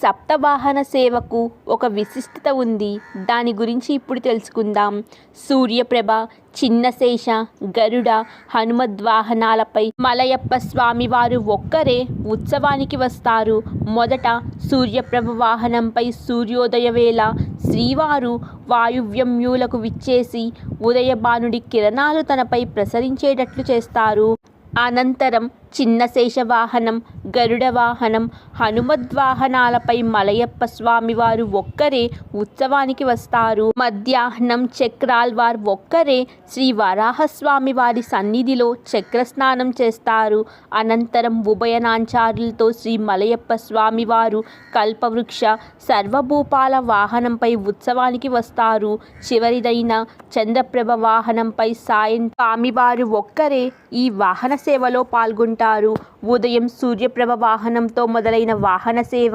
సప్తవాహన సేవకు ఒక విశిష్టత ఉంది. దాని గురించి ఇప్పుడు తెలుసుకుందాం. సూర్యప్రభ, చిన్నశేష, గరుడ, హనుమద్వాహనాలపై మలయప్ప స్వామివారు ఒక్కరే ఉత్సవానికి వస్తారు. మొదట సూర్యప్రభ వాహనంపై సూర్యోదయ వేళ శ్రీవారు వాయువ్యమ్యూలకు విచ్చేసి ఉదయభానుడి కిరణాలు తనపై ప్రసరించేటట్లు చేస్తారు. అనంతరం చిన్నశేష వాహనం, గరుడ వాహనం, హనుమద్వాహనాలపై మలయప్ప స్వామివారు ఒక్కరే ఉత్సవానికి వస్తారు. మధ్యాహ్నం చక్రాల్వార్ ఒక్కరే శ్రీ వరాహస్వామి వారి సన్నిధిలో చక్రస్నానం చేస్తారు. అనంతరం ఉభయనాంచారులతో శ్రీ మలయప్ప స్వామివారు కల్పవృక్ష సర్వభూపాల వాహనంపై ఉత్సవానికి వస్తారు. చివరిదైన చంద్రప్రభ వాహనంపై సాయం స్వామివారు ఒక్కరే ఈ వాహన సేవలో పాల్గొంటారు. ఉదయం సూర్యప్రభ వాహనంతో మొదలైన వాహన సేవ